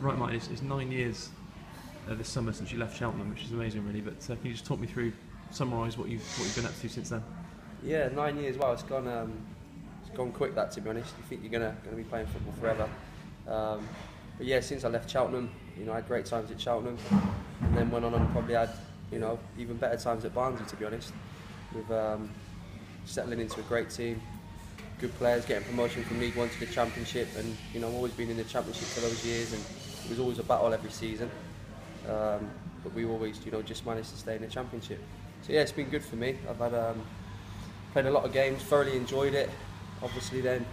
Right, Martin, it's 9 years this summer since you left Cheltenham, which is amazing, really. But can you just talk me through, summarise what you've been up to since then? Yeah, 9 years. Wow, it's gone quick. That, to be honest, you think you're gonna be playing football forever. But yeah, since I left Cheltenham, I had great times at Cheltenham, and then went on and probably had even better times at Barnsley, to be honest. With settling into a great team, good players, getting promotion from League One to the Championship, and always been in the Championship for those years, and it was always a battle every season. But we always, just managed to stay in the Championship. So yeah, it's been good for me. I've had played a lot of games, thoroughly enjoyed it. Obviously, then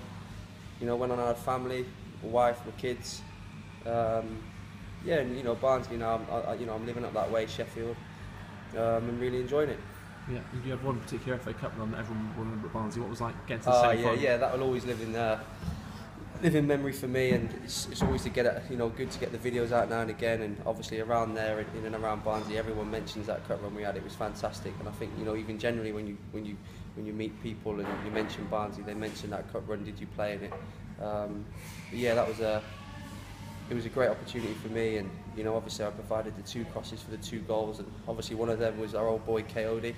went on and had family, a wife, my kids. Yeah, and Barnsley now. I'm living up that way, Sheffield, and really enjoying it. Yeah, you had one particular FA Cup run that everyone will remember at Barnsley. What was like getting to the semi-final? Yeah, that will always live in memory for me, and it's always to get it, good to get the videos out now and again. And obviously around there, in and around Barnsley, everyone mentions that cup run we had. It was fantastic, and I think even generally when you meet people and you mention Barnsley, they mention that cup run. Did you play in it? But yeah, it was a great opportunity for me, and obviously I provided the 2 crosses for the 2 goals, and obviously one of them was our old boy Coyote.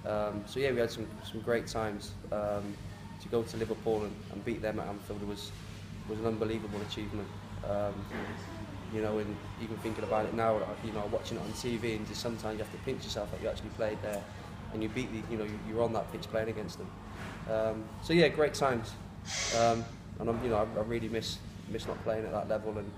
So yeah, we had some great times. To go to Liverpool and beat them at Anfield was an unbelievable achievement. And even thinking about it now, watching it on TV, and just sometimes you have to pinch yourself that you actually played there, and you beat you're on that pitch playing against them. So yeah, great times. And I really miss not playing at that level and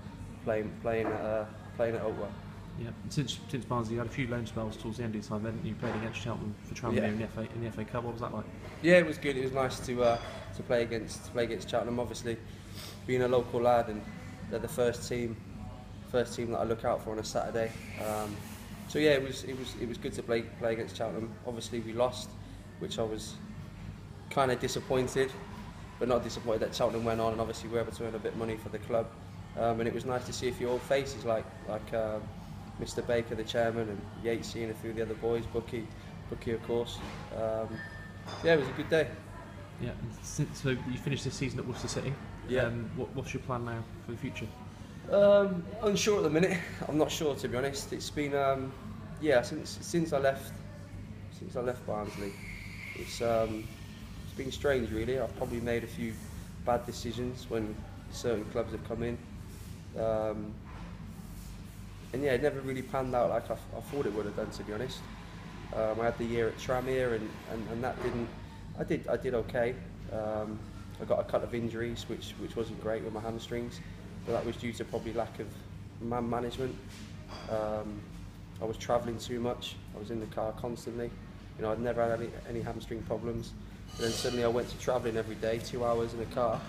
playing at Oakwell. Yeah, since Barnsley, you had a few loan spells towards the end of the time. Then you played against Cheltenham for Tranmere in the FA Cup. What was that like? Yeah, it was good. It was nice to play against Cheltenham. Obviously, being a local lad, and they're the first team that I look out for on a Saturday. So yeah, it was good to play against Cheltenham. Obviously, we lost, which I was kind of disappointed, but not disappointed that Cheltenham went on, and obviously we were able to earn a bit of money for the club. And it was nice to see a few old faces like Mr. Baker, the chairman, and Yatesy and a few of the other boys, Bucky of course. Yeah, it was a good day. Yeah, so you finished this season at Worcester City. Yeah. What's your plan now for the future? Unsure at the minute. I'm not sure, to be honest. It's been since I left Barnsley, it's been strange really. I've probably made a few bad decisions when certain clubs have come in. And yeah, it never really panned out like I thought it would have done, to be honest. I had the year at Tranmere, and that didn't. I did okay. I got a couple of injuries, which wasn't great with my hamstrings, but that was due to probably lack of man management. I was travelling too much. I was in the car constantly. I'd never had any hamstring problems. But then suddenly I went to travelling every day, 2 hours in a car.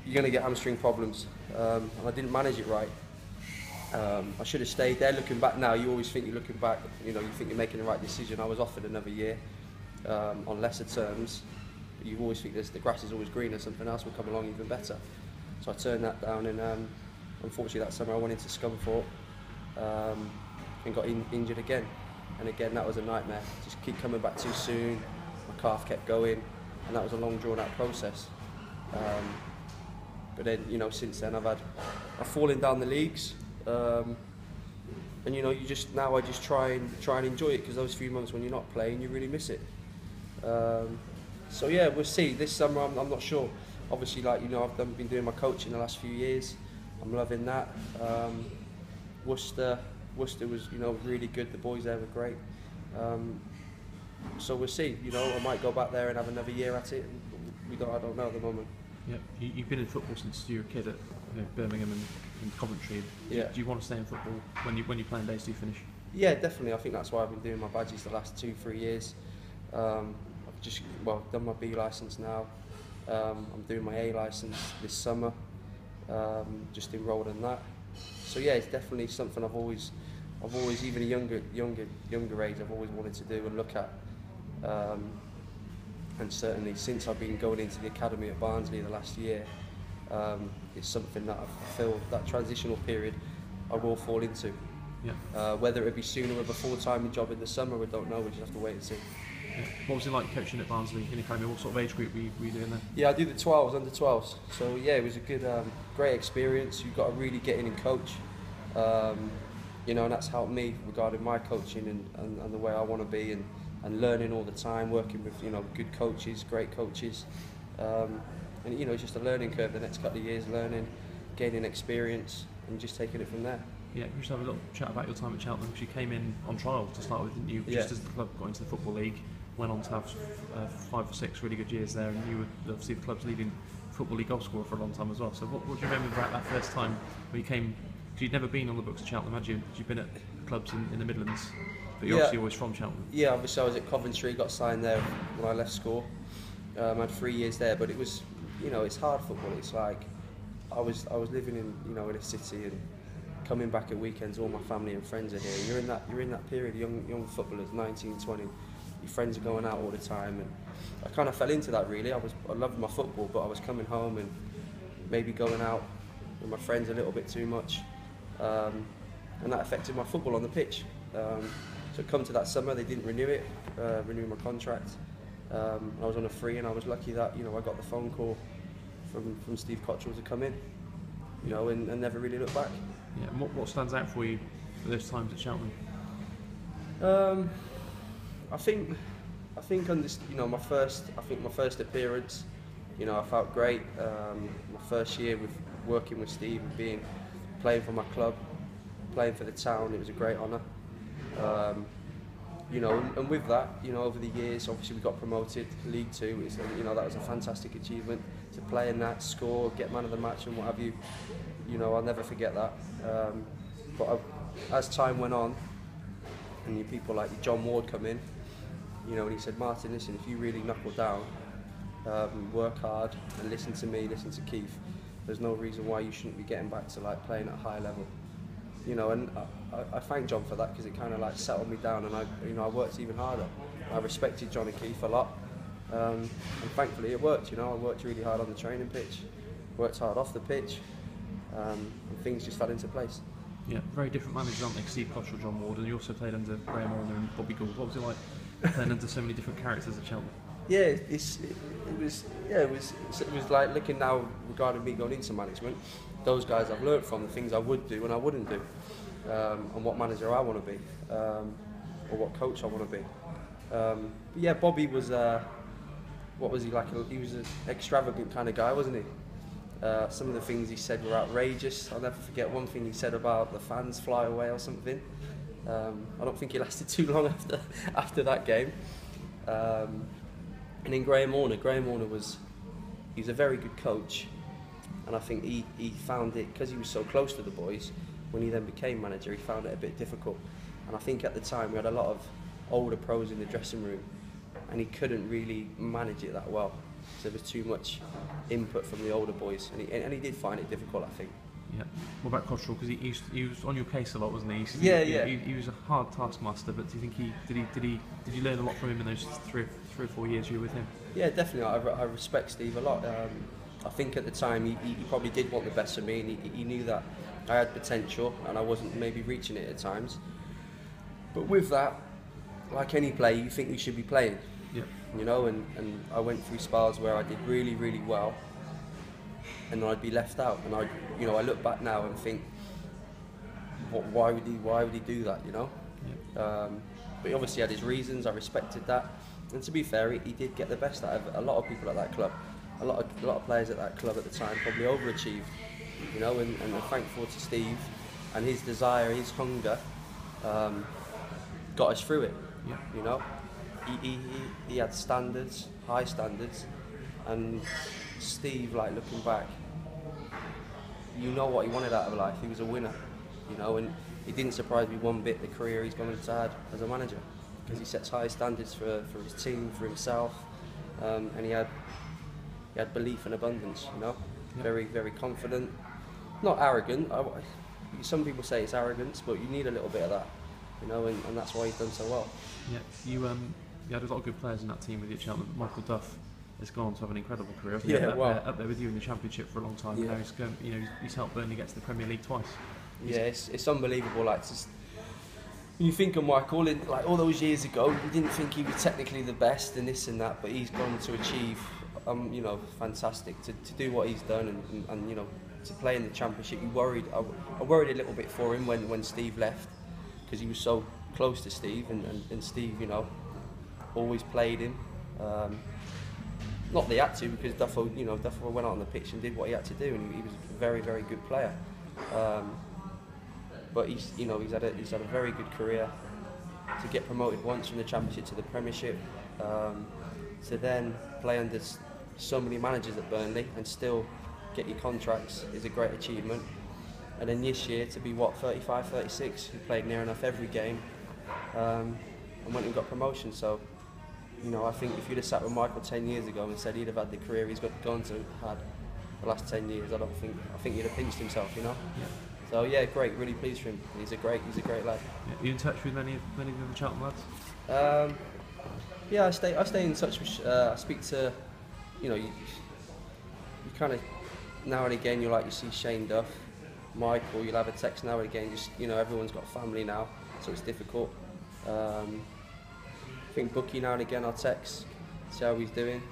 You're going to get hamstring problems, and I didn't manage it right. I should have stayed there. Looking back now, you always think you're looking back, you think you're making the right decision. I was offered another year on lesser terms, but you always think the grass is always greener, something else will come along even better. So I turned that down, and unfortunately that summer I went into Scunthorpe and got injured again. And again, that was a nightmare. Just keep coming back too soon, my calf kept going, and that was a long drawn out process. But then, since then I've fallen down the leagues. And I just try and enjoy it, because those few months when you're not playing, you really miss it. So yeah, we'll see. This summer I'm not sure. Obviously, I've been doing my coaching the last few years. I'm loving that. Worcester was really good. The boys there were great. So we'll see. I might go back there and have another year at it. I don't know at the moment. Yeah, you've been in football since you were a kid at Birmingham and Coventry. Yeah. Do you want to stay in football when your playing days do finish? Yeah, definitely. I think that's why I've been doing my badges the last 2-3 years. I've just done my B licence now. I'm doing my A licence this summer. Just enrolled in that. So yeah, it's definitely something I've always even a younger age, I've always wanted to do and look at. And certainly since I've been going into the academy at Barnsley the last year, it's something that I feel that transitional period I will fall into. Yeah. Whether it be sooner with a full-time job in the summer, we don't know. We just have to wait and see. Yeah. What was it like coaching at Barnsley in academy? What sort of age group were you doing there? Yeah, I do the 12s, under 12s. So yeah, it was a good, great experience. You've got to really get in and coach. You know, and that's helped me regarding my coaching and the way I want to be, and learning all the time, working with, you know, good coaches, great coaches. And you know, it's just a learning curve the next couple of years, learning, gaining experience, and just taking it from there. Yeah, you just have a little chat about your time at Cheltenham, because you came in on trial to start with, didn't you? Just as the club got into the Football League, went on to have 5 or 6 really good years there, and you were obviously the club's leading Football League goal scorer for a long time as well. So what do you remember about that first time when you came? Because you'd never been on the books at Cheltenham, had you? You'd been at clubs in the Midlands, but you're obviously always from Cheltenham. Yeah, obviously I was at Coventry, got signed there when I left school. I had 3 years there, but it was, you know, it's hard football. It's like I was living in, you know, in a city, and coming back at weekends, all my family and friends are here. You're in that period, young footballers, 19, 20. Your friends are going out all the time, and I kind of fell into that really. I loved my football, but I was coming home and maybe going out with my friends a little bit too much, and that affected my football on the pitch. So come to that summer, they didn't renew my contract. I was on a free, and I was lucky that, you know, I got the phone call from Steve Cottrell to come in, you know, and never really looked back. Yeah, and what stands out for you for those times at Cheltenham? I think on this, you know, my first appearance, you know, I felt great. My first year with working with Steve and playing for my club, playing for the town, it was a great honour. You know, and with that, you know, over the years, obviously we got promoted League Two. You know, that was a fantastic achievement to play in that, score, get man of the match, and what have you. You know, I'll never forget that. But as time went on, and you people like John Ward come in, you know, and he said, Martin, listen, if you really knuckle down, work hard, and listen to me, listen to Keith, there's no reason why you shouldn't be getting back to like playing at a high level. You know, and I thank John for that, because it kind of like settled me down, and I worked even harder. I respected John and Keith a lot, and thankfully it worked. You know, I worked really hard on the training pitch, worked hard off the pitch, and things just fell into place. Yeah, very different managers, aren't they? Steve Cottrell, John Ward, and you also played under Graham Orner and Bobby Gould. What was it like playing under so many different characters at Cheltenham? Yeah, it was like looking now regarding me going into management. Those guys I've learnt from, the things I would do and I wouldn't do, and what manager I want to be, or what coach I want to be. But yeah, Bobby was, what was he like? He was an extravagant kind of guy, wasn't he? Some of the things he said were outrageous. I'll never forget one thing he said about the fans fly away or something. I don't think he lasted too long after that game. And then Graham Orner he's a very good coach, and I think he found it, because he was so close to the boys, when he then became manager, he found it a bit difficult. And I think at the time we had a lot of older pros in the dressing room, and he couldn't really manage it that well. So there was too much input from the older boys, and he did find it difficult, I think. Yeah. What about Cottrell? Because he was on your case a lot, wasn't he? He was a hard taskmaster, but do you think did you learn a lot from him in those three or 4 years you were with him? Yeah, definitely. I respect Steve a lot. I think at the time he probably did want the best of me, and he knew that I had potential, and I wasn't maybe reaching it at times. But with that, like any player, you think you should be playing. Yeah. You know, and I went through spells where I did really, really well, and I'd be left out, and I look back now and think, why would he do that? You know. Yeah. But he obviously had his reasons. I respected that, and to be fair, he did get the best out of a lot of people at that club. A lot of players at that club at the time probably overachieved. You know, and I'm thankful to Steve and his desire, his hunger, got us through it. Yeah. You know. He had standards, high standards, and Steve, like looking back, you know what he wanted out of life. He was a winner, you know, and it didn't surprise me one bit the career he's going to have as a manager, because he sets high standards for his team, for himself, and he had belief and abundance, you know. Yeah. Very, very confident, not arrogant. Some people say it's arrogance, but you need a little bit of that, you know, and that's why he's done so well. Yeah, you had a lot of good players in that team with you at Cheltenham. Michael Duff has gone on to have an incredible career. Up there with you in the Championship for a long time. Yeah. Now he's helped Burnley get to the Premier League twice. Yeah, it's unbelievable. Like when you think of Michael, like all those years ago, you didn't think he was technically the best and this and that, but he's gone to achieve, you know, fantastic to do what he's done and you know, to play in the Championship. I worried a little bit for him when Steve left, because he was so close to Steve, and Steve, you know, always played him. Not that he had to, because Duffo went out on the pitch and did what he had to do, and he was a very, very good player. But he's had a very good career. To get promoted once from the Championship to the Premiership, to then play under so many managers at Burnley and still get your contracts is a great achievement. And then this year to be 35, 36, he played near enough every game, and went and got promotion. So, you know, I think if you'd have sat with Michael 10 years ago and said he'd have had the career he's gone to had the last 10 years, I think he'd have pinched himself, you know. Yeah. So yeah, great, really pleased for him. He's a great lad. Yeah. Are you in touch with many of the Cheltenham lads? Yeah, I stay in touch with. I speak to, you know, you kind of now and again you see Shane Duff, Michael. You'll have a text now and again. Just, you know, everyone's got a family now, so it's difficult. I think Bucky now and again I'll text, see how he's doing.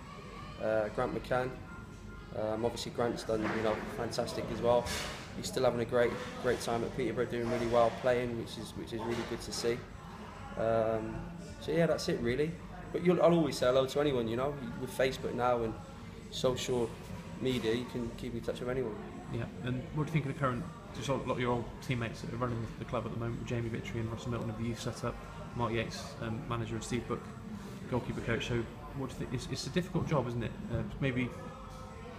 Grant McCann. Obviously Grant's done, you know, fantastic as well. He's still having a great time at Peterborough, doing really well, playing, which is really good to see. So yeah, that's it really. But I'll always say hello to anyone, you know. With Facebook now and social media, you can keep in touch with anyone. Yeah. And what do you think of the current? Just a lot of your old teammates that are running the club at the moment, Jamie Victory and Russell Milton of the youth setup, Mark Yates, manager, and Steve Book, goalkeeper coach. So what do you think? It's a difficult job, isn't it? Maybe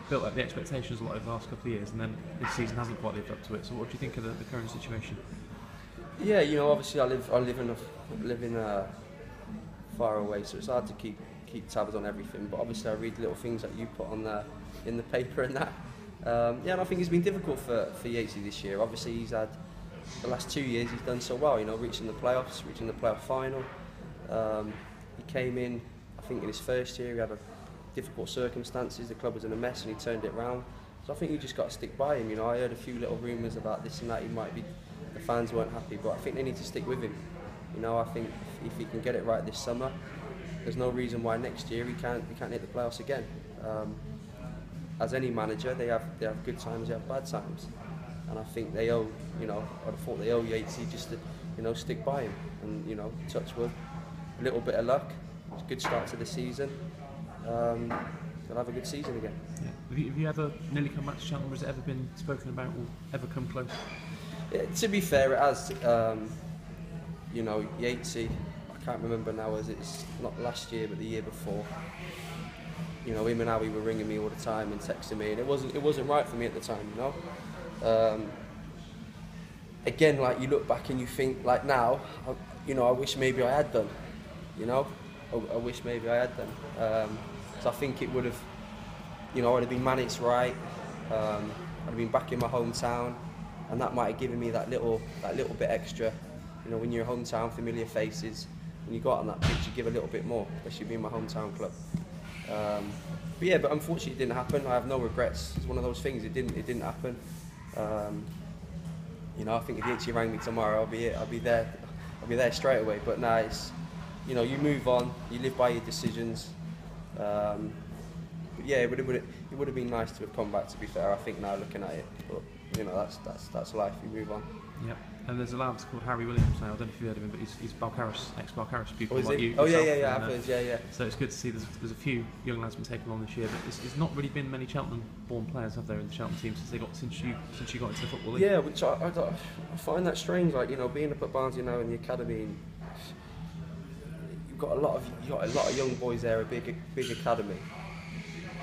built up the expectations a lot over the last couple of years, and then this season hasn't quite lived up to it. So what do you think of the current situation? Yeah, you know, obviously I live in far away, so it's hard to keep tabs on everything. But obviously I read little things that you put on in the paper and that. Yeah, and I think it's been difficult for Yatesy this year. Obviously he's had the last 2 years he's done so well. You know, reaching the playoffs, reaching the playoff final. He came in, I think in his first year he had difficult circumstances, the club was in a mess and he turned it round. So I think you just got to stick by him. You know, I heard a few little rumours about this and that, the fans weren't happy, but I think they need to stick with him. You know, I think if he can get it right this summer, there's no reason why next year he can't hit the playoffs again. As any manager, they have good times, they have bad times, and I think they owe, you know, I thought they owe Yatesy just to, you know, stick by him and, you know, touch wood, a little bit of luck, it's a good start to the season. They'll have a good season again. Yeah. Have you ever nearly come back to Cheltenham? Has it ever been spoken about or ever come close? Yeah, to be fair, it has. You know, Yatesy, I can't remember now, as it's not last year but the year before. You know, him and Howie were ringing me all the time and texting me, and it wasn't right for me at the time. You know. Again, like you look back and you think, like now, you know, I wish maybe I had done. You know, I wish maybe I had done. So I think it would have, you know, I'd have been managed right. I'd have been back in my hometown, and that might have given me that little bit extra. You know, when you're hometown, familiar faces, when you go out on that pitch, you give a little bit more, especially being my hometown club. But yeah, but unfortunately, it didn't happen. I have no regrets. It's one of those things. It didn't happen. You know, I think if Yatesy rang me tomorrow, I'll be there straight away. But now it's, you know, you move on. You live by your decisions. But yeah, it would have been nice to have come back. To be fair, I think now looking at it, but you know, that's life. You move on. Yep. And there's a lad called Harry Williams now. I don't know if you've heard of him, but he's ex-Balcarras pupil. Oh, is like he? You. Oh yourself, yeah, happens. Yeah. So it's good to see there's a few young lads been taken on this year, but it's not really been many Cheltenham-born players, have there, in the Cheltenham team since you got into the football league? Yeah, which I find that strange. Like, you know, being up at Barnsley now in the academy, you've got a lot of young boys there, a big academy,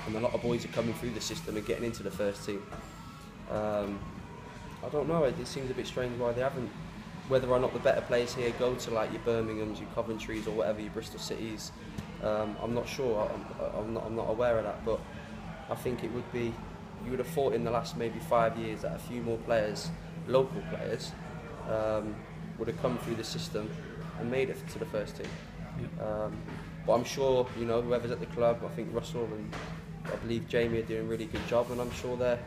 and a lot of boys are coming through the system and getting into the first team. I don't know. It seems a bit strange why they haven't. Whether or not the better players here go to like your Birminghams, your Coventrys, or whatever, your Bristol Cities, I'm not sure. I'm not aware of that. But I think it would be. You would have thought in the last maybe 5 years that a few more players, local players, would have come through the system and made it to the first team. Yeah. But I'm sure, you know, whoever's at the club, I think Russell and I believe Jamie are doing a really good job, and I'm sure they're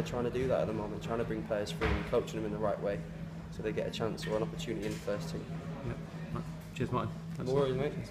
trying to do that at the moment, trying to bring players through and coaching them in the right way. so they get a chance or an opportunity in the first team. Yeah. Right. Cheers, Martin. Thanks No a lot. worries, mate. Cheers.